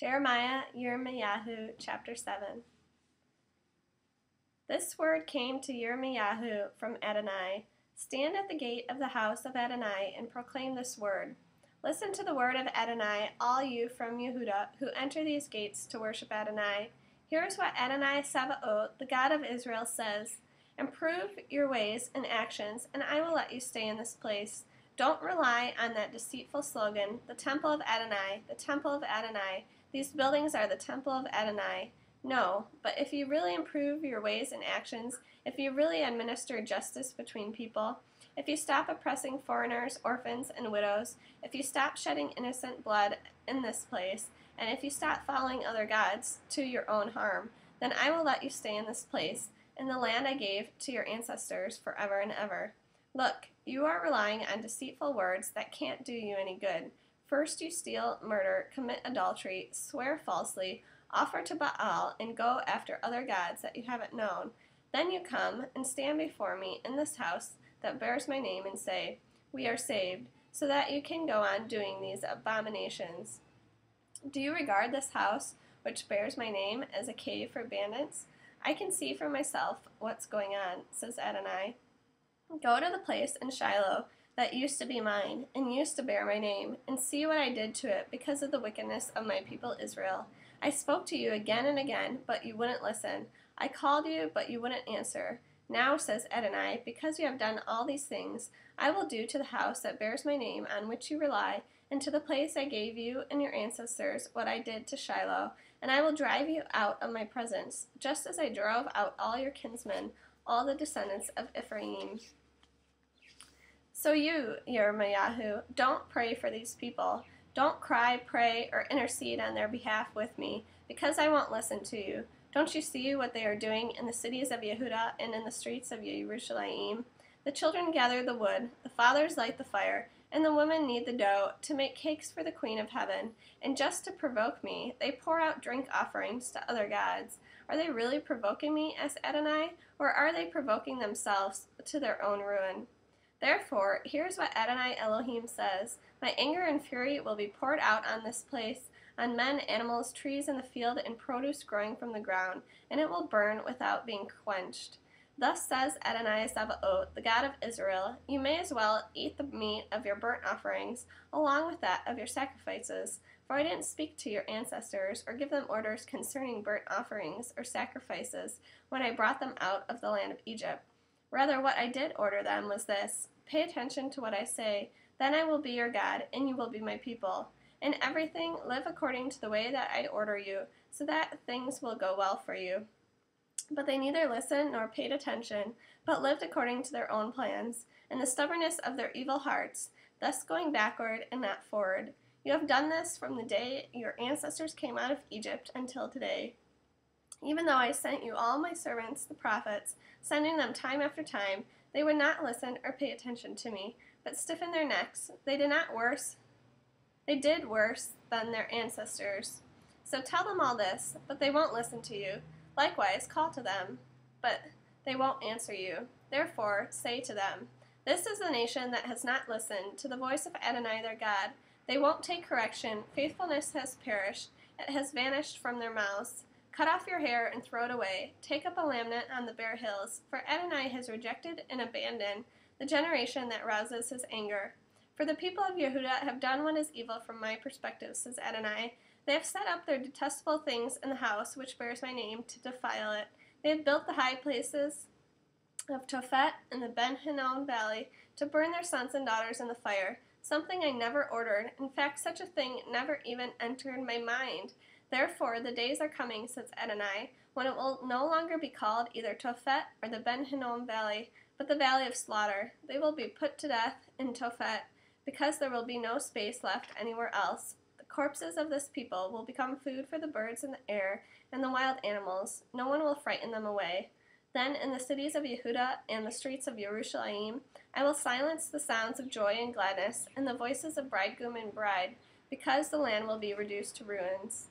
Jeremiah, Yirmiyahu, chapter 7. This word came to Yirmiyahu from Adonai. Stand at the gate of the house of Adonai and proclaim this word. Listen to the word of Adonai, all you from Yehuda who enter these gates to worship Adonai. Here is what Adonai Sabaoth, the God of Israel, says. Improve your ways and actions, and I will let you stay in this place. Don't rely on that deceitful slogan, the temple of Adonai, the temple of Adonai. These buildings are the temple of Adonai. No, but if you really improve your ways and actions, if you really administer justice between people, if you stop oppressing foreigners, orphans, and widows, if you stop shedding innocent blood in this place, and if you stop following other gods to your own harm, then I will let you stay in this place, in the land I gave to your ancestors forever and ever. Look, you are relying on deceitful words that can't do you any good. First you steal, murder, commit adultery, swear falsely, offer to Baal, and go after other gods that you haven't known. Then you come and stand before me in this house that bears my name and say, "We are saved," so that you can go on doing these abominations. Do you regard this house, which bears my name, as a cave for bandits? I can see for myself what's going on, says Adonai. Go to the place in Shiloh that used to be mine, and used to bear my name, and see what I did to it because of the wickedness of my people Israel. I spoke to you again and again, but you wouldn't listen. I called you, but you wouldn't answer. Now, says Adonai, because you have done all these things, I will do to the house that bears my name, on which you rely, and to the place I gave you and your ancestors what I did to Shiloh, and I will drive you out of my presence, just as I drove out all your kinsmen, all the descendants of Ephraim. So you, Yirmiyahu, don't pray for these people. Don't cry, pray, or intercede on their behalf with me, because I won't listen to you. Don't you see what they are doing in the cities of Yehuda and in the streets of Yerushalayim? The children gather the wood, the fathers light the fire, and the women knead the dough to make cakes for the Queen of Heaven. And just to provoke me, they pour out drink offerings to other gods. Are they really provoking me, asked Adonai, or are they provoking themselves to their own ruin? Therefore, here's what Adonai Elohim says. My anger and fury will be poured out on this place, on men, animals, trees in the field, and produce growing from the ground, and it will burn without being quenched. Thus says Adonai Sabaoth, the God of Israel, you may as well eat the meat of your burnt offerings, along with that of your sacrifices, for I didn't speak to your ancestors, or give them orders concerning burnt offerings or sacrifices, when I brought them out of the land of Egypt. Rather, what I did order them was this: pay attention to what I say, then I will be your God, and you will be my people. In everything, live according to the way that I order you, so that things will go well for you. But they neither listened nor paid attention, but lived according to their own plans, and the stubbornness of their evil hearts, thus going backward and not forward. You have done this from the day your ancestors came out of Egypt until today. Even though I sent you all my servants, the prophets, sending them time after time, they would not listen or pay attention to me, but stiffened their necks. They did worse than their ancestors. So tell them all this, but they won't listen to you. Likewise, call to them, but they won't answer you. Therefore, say to them, this is the nation that has not listened to the voice of Adonai their God. They won't take correction. Faithfulness has perished. It has vanished from their mouths. Cut off your hair and throw it away. Take up a lamnet on the bare hills, for Adonai has rejected and abandoned the generation that rouses his anger. For the people of Yehuda have done what is evil from my perspective, says Adonai. They have set up their detestable things in the house which bears my name to defile it. They have built the high places of Tophet in the Ben Hinnom valley to burn their sons and daughters in the fire, something I never ordered. In fact, such a thing never even entered my mind. Therefore, the days are coming, says Adonai, when it will no longer be called either Tophet or the Ben Hinnom valley, but the valley of slaughter. They will be put to death in Tophet, because there will be no space left anywhere else. The corpses of this people will become food for the birds in the air and the wild animals. No one will frighten them away. Then in the cities of Yehuda and the streets of Yerushalayim, I will silence the sounds of joy and gladness and the voices of bridegroom and bride, because the land will be reduced to ruins.